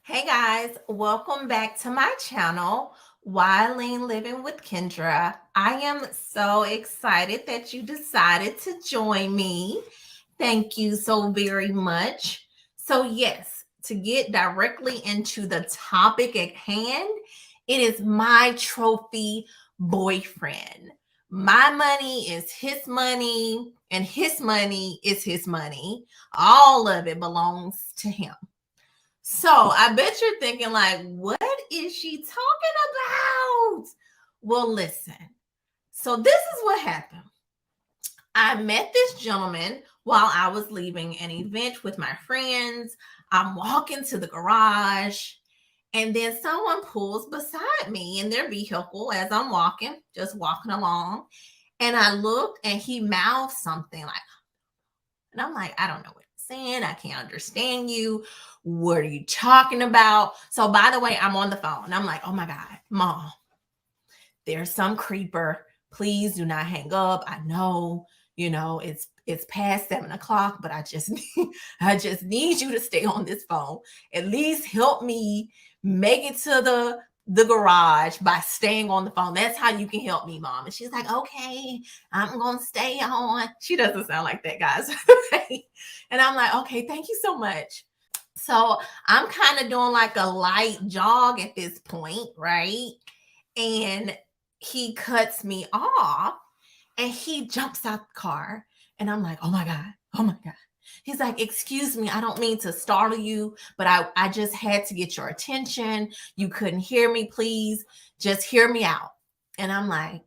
Hey guys, welcome back to my channel, Wileen Living with Kendra. I am so excited that you decided to join me. Thank you so very much. So, yes, to get directly into the topic at hand, it is my trophy boyfriend. My money is his money, and his money is his money. All of it belongs to him. So I bet you're thinking, like, what is she talking about? Well, listen. So this is what happened. I met this gentleman while I was leaving an event with my friends. I'm walking to the garage, and then someone pulls beside me in their vehicle as I'm walking, just walking along. And I looked and he mouthed something like, and I'm like, I don't know what you're saying. I can't understand you. What are you talking about? So, by the way, I'm on the phone. I'm like, oh my God, mom, there's some creeper. Please do not hang up. I know, it's past 7 o'clock, but I just need you to stay on this phone. At least help me make it to the garage by staying on the phone. That's how you can help me, mom. And she's like, okay, I'm gonna stay on. She doesn't sound like that, guys. And I'm like, okay, thank you so much. So I'm kind of doing like a light jog at this point, right? And he cuts me off and he jumps out the car. And I'm like, oh my God, oh my God. He's like, excuse me, I don't mean to startle you, but I just had to get your attention. You couldn't hear me, please. Just hear me out. And I'm like,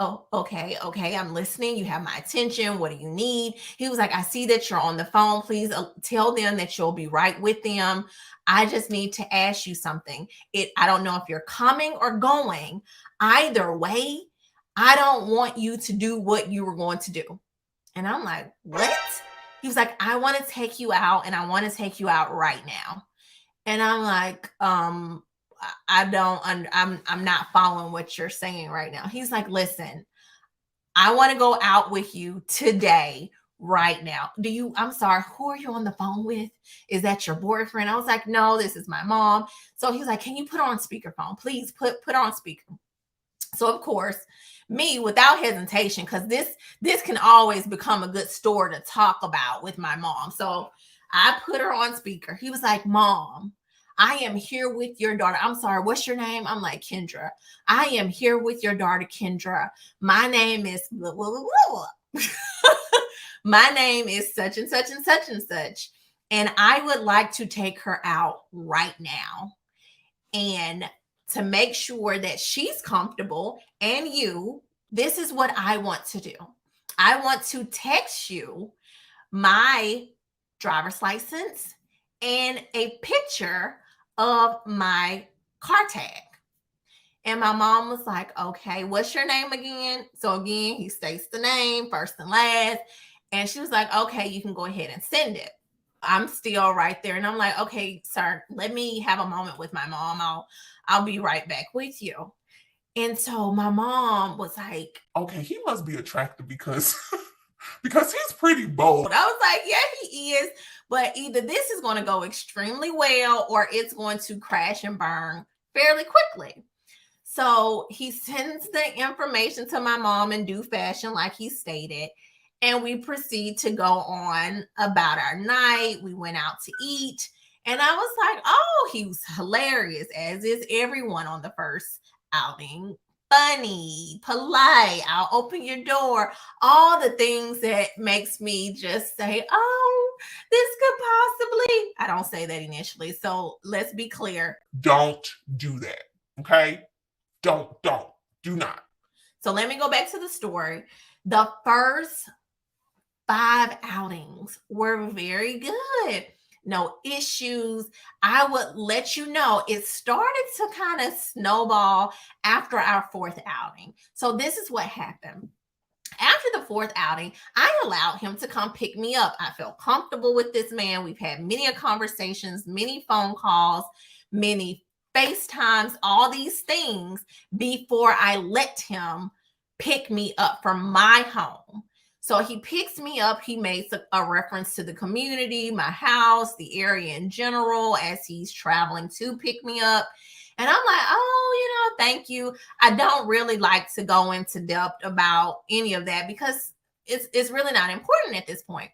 okay, I'm listening. You have my attention. What do you need? He was like, I see that you're on the phone. Please tell them that you'll be right with them. I just need to ask you something. I don't know if you're coming or going. Either way, I don't want you to do what you were going to do. And I'm like, what? He was like, I want to take you out and I want to take you out right now. And I'm like, I don't, I'm not following what you're saying right now. He's like, listen, I want to go out with you today, right now. I'm sorry, who are you on the phone with? Is that your boyfriend? I was like, no, this is my mom. So he's like, can you put on speakerphone? Please put on speaker. So of course, me without hesitation, because this can always become a good story to talk about with my mom. So I put her on speaker. He was like, Mom, I am here with your daughter. I'm sorry, what's your name? I'm like, Kendra. I am here with your daughter, Kendra. My name is blah, blah, blah, blah. My name is such and such and such and such. And I would like to take her out right now. And to make sure that she's comfortable and this is what I want to do. I want to text you my driver's license and a picture of my car tag. And my mom was like, okay, what's your name again? So again, he states the name, first and last. And she was like, okay, you can go ahead and send it. I'm still right there. And I'm like, okay, sir, let me have a moment with my mom. I'll be right back with you. And so my mom was like, Okay, he must be attractive because because he's pretty bold. I was like, yeah, he is. But either this is going to go extremely well or it's going to crash and burn fairly quickly. So he sends the information to my mom in due fashion, like he stated. And we proceed to go on about our night. We went out to eat. And I was like, oh, he was hilarious, as is everyone on the first outing. Funny, polite, I'll open your door. All the things that makes me just say, oh, this could possibly. I don't say that initially. So let's be clear. Don't do that. Okay? Don't do not. So let me go back to the story. The first 5 outings were very good. No issues. I would let you know it started to kind of snowball after our fourth outing. So this is what happened. After the fourth outing, I allowed him to come pick me up. I felt comfortable with this man. We've had many conversations, many phone calls, many FaceTimes, all these things before I let him pick me up from my home. So he picks me up. He makes a reference to the community, my house, the area in general, as he's traveling to pick me up. And I'm like, oh, thank you. I don't really like to go into depth about any of that because it's really not important at this point.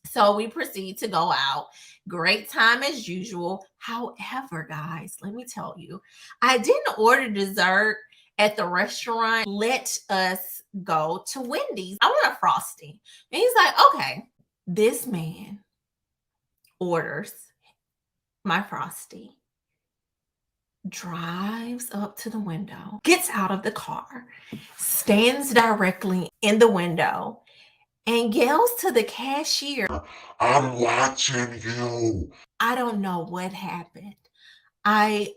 So we proceed to go out. Great time as usual. However, guys, let me tell you, I didn't order dessert at the restaurant. Let us go to Wendy's. I want a Frosty. And he's like, okay. This man orders my Frosty, drives up to the window, gets out of the car, stands directly in the window, and yells to the cashier, I'm watching you. I don't know what happened. I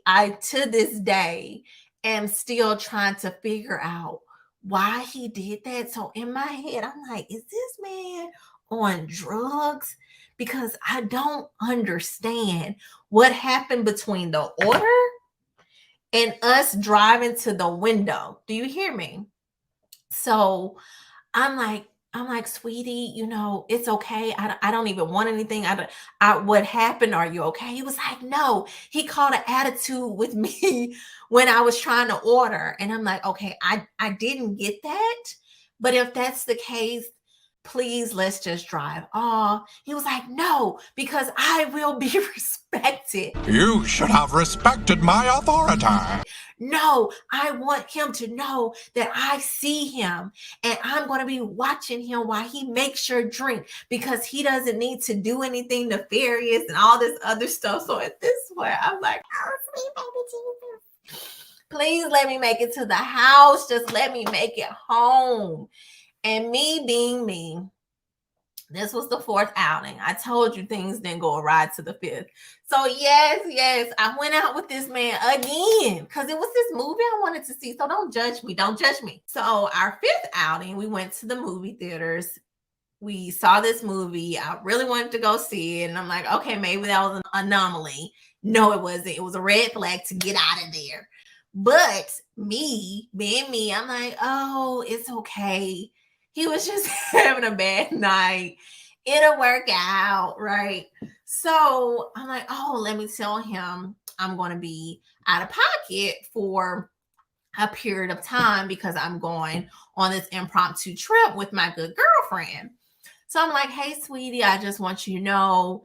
to this day am still trying to figure out why he did that. So in my head, I'm like, is this man on drugs? Because I don't understand what happened between the order and us driving to the window. Do you hear me? So I'm like, sweetie, it's okay. I don't even want anything. What happened? Are you okay? He was like, no, he caught an attitude with me when I was trying to order. And I'm like, okay, I didn't get that. But if that's the case, please, let's just drive. Oh, he was like, no, because I will be respected. You should have respected my authority. No, I want him to know that I see him and I'm going to be watching him while he makes your drink because he doesn't need to do anything nefarious and all this other stuff. So at this point, I'm like, oh, sweet baby Jesus, please let me make it to the house. Just let me make it home. And me being me, this was the fourth outing. I told you things didn't go awry to the fifth. So yes, I went out with this man again because it was this movie I wanted to see. So don't judge me. Don't judge me. So our fifth outing, we went to the movie theaters. We saw this movie. I really wanted to go see it. And I'm like, okay, maybe that was an anomaly. No, it wasn't. It was a red flag to get out of there. But me, being me, I'm like, oh, it's okay. He was just having a bad night. It'll work out, right? So I'm like, oh, let me tell him I'm going to be out of pocket for a period of time because I'm going on this impromptu trip with my good girlfriend. So I'm like, hey, sweetie, I just want you to know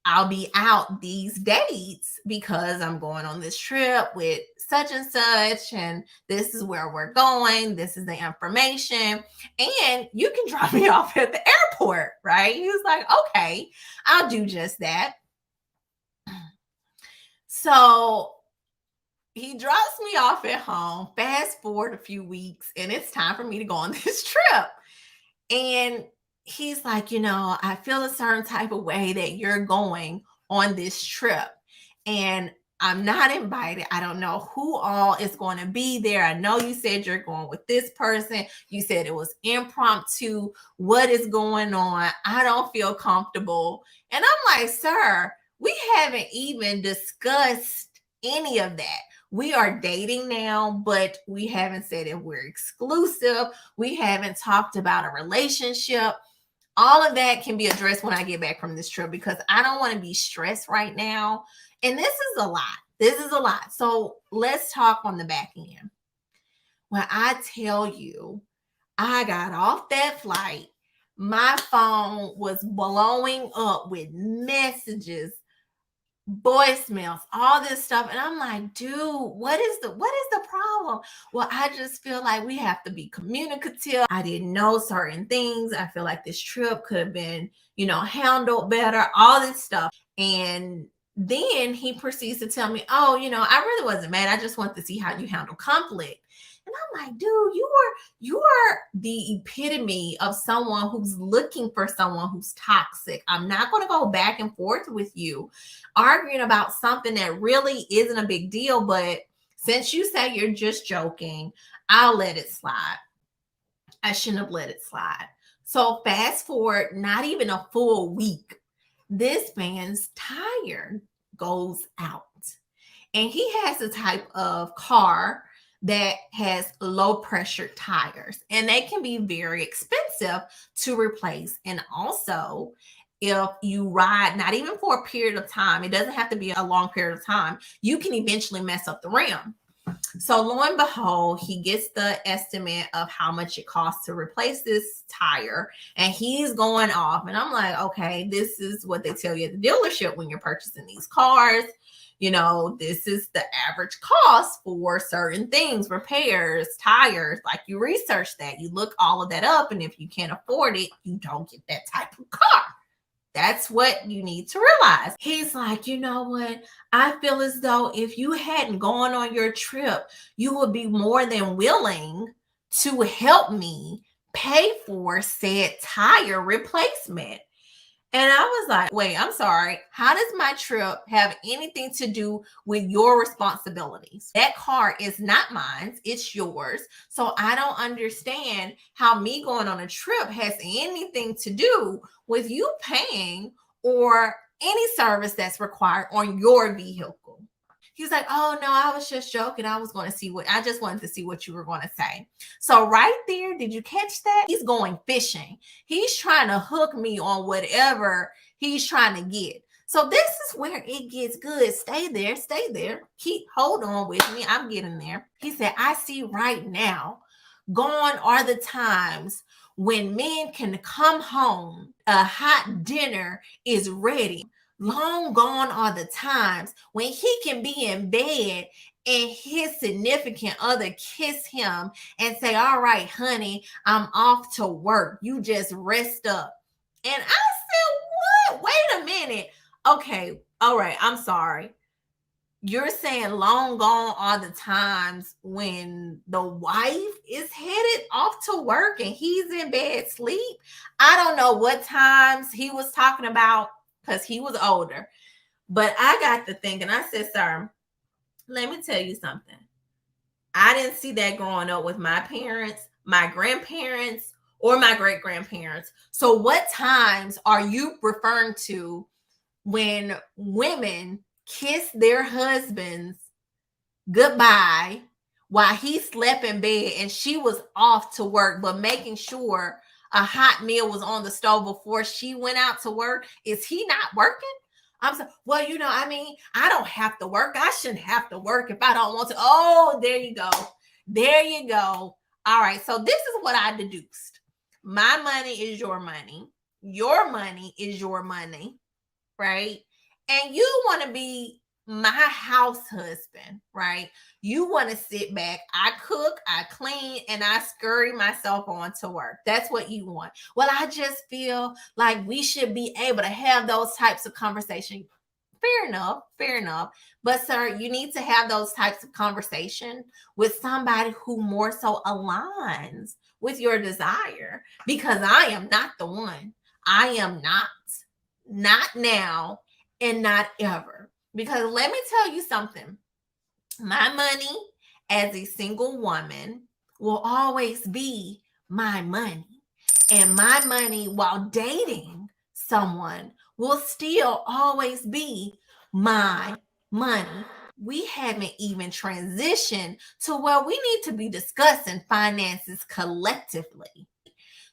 I'll be out these dates because I'm going on this trip with such and such, and this is where we're going. This is the information, and you can drop me off at the airport, right? He was like, okay, I'll do just that. So he drops me off at home. Fast forward a few weeks, and it's time for me to go on this trip. And he's like, I feel a certain type of way that you're going on this trip. And I'm not invited. I don't know who all is going to be there. I know you said you're going with this person. You said it was impromptu. What is going on? I don't feel comfortable. And I'm like, sir, we haven't even discussed any of that. We are dating now, but we haven't said if we're exclusive. We haven't talked about a relationship. All of that can be addressed when I get back from this trip because I don't want to be stressed right now. And this is a lot. This is a lot. So let's talk on the back end. When I tell you, I got off that flight, my phone was blowing up with messages, voicemails, all this stuff. And I'm like, dude, what is the problem? Well, I just feel like we have to be communicative. I didn't know certain things. I feel like this trip could have been, handled better, all this stuff. And then he proceeds to tell me, oh, I really wasn't mad. I just want to see how you handle conflict. And I'm like, dude, you are the epitome of someone who's looking for someone who's toxic. I'm not going to go back and forth with you arguing about something that really isn't a big deal. But since you say you're just joking, I'll let it slide. I shouldn't have let it slide. So fast forward, not even a full week, this man's tire goes out. And he has a type of car that has low pressure tires, and they can be very expensive to replace. And also, if you ride not even for a period of time, it doesn't have to be a long period of time, you can eventually mess up the rim. So lo and behold, he gets the estimate of how much it costs to replace this tire, and he's going off. And I'm like, okay, this is what they tell you at the dealership when you're purchasing these cars. You know, this is the average cost for certain things, repairs, tires. Like, you research that, you look all of that up, and if you can't afford it, you don't get that type of car. That's what you need to realize. He's like, you know what? I feel as though if you hadn't gone on your trip, you would be more than willing to help me pay for said tire replacement. And I was like, wait, I'm sorry. How does my trip have anything to do with your responsibilities? That car is not mine, it's yours. So I don't understand how me going on a trip has anything to do with you paying or any service that's required on your vehicle. He's like, oh no, I was just joking. I just wanted to see what you were going to say. So right there, did you catch that? He's going fishing. He's trying to hook me on whatever he's trying to get. So this is where it gets good. Stay there, stay there. Hold on with me. I'm getting there. He said, I see right now, gone are the times when men can come home, a hot dinner is ready. Long gone are the times when he can be in bed and his significant other kiss him and say, all right, honey, I'm off to work. You just rest up. And I said, what? Wait a minute. Okay. All right. I'm sorry. You're saying long gone are the times when the wife is headed off to work and he's in bed sleep. I don't know what times he was talking about, because he was older. But I got to thinking, I said, sir, let me tell you something. I didn't see that growing up with my parents, my grandparents, or my great-grandparents. So what times are you referring to when women kiss their husbands goodbye while he slept in bed and she was off to work, but making sure a hot meal was on the stove before she went out to work? Is he not working? I'm saying, well, you know, I mean, I don't have to work. I shouldn't have to work if I don't want to. Oh, there you go. There you go. All right. So this is what I deduced. My money is your money. Your money is your money, right? And you want to be my house husband, right? You want to sit back. I cook, I clean, and I scurry myself on to work. That's what you want. Well, I just feel like we should be able to have those types of conversations. Fair enough, fair enough. But sir, you need to have those types of conversation with somebody who more so aligns with your desire, because I am not the one. I am not now, and not ever. Because let me tell you something. My money as a single woman will always be my money. And my money while dating someone will still always be my money. We haven't even transitioned to where we need to be discussing finances collectively.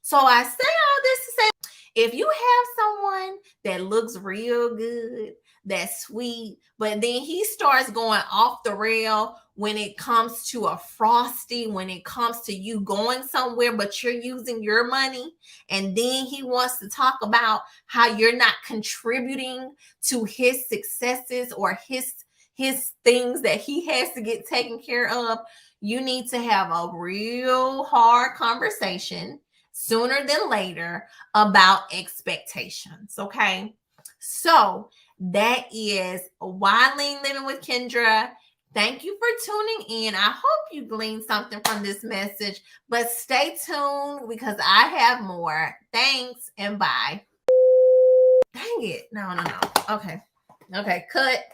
So I say all this to say, if you have someone that looks real good, that's sweet, but then he starts going off the rail when it comes to a frosty, when it comes to you going somewhere, but you're using your money, and then he wants to talk about how you're not contributing to his successes or his things that he has to get taken care of, you need to have a real hard conversation sooner than later about expectations. Okay. So that is Wildling Living with Kendra. Thank you for tuning in. I hope you gleaned something from this message, but stay tuned because I have more. Thanks and bye. Dang it. No. Okay. Cut.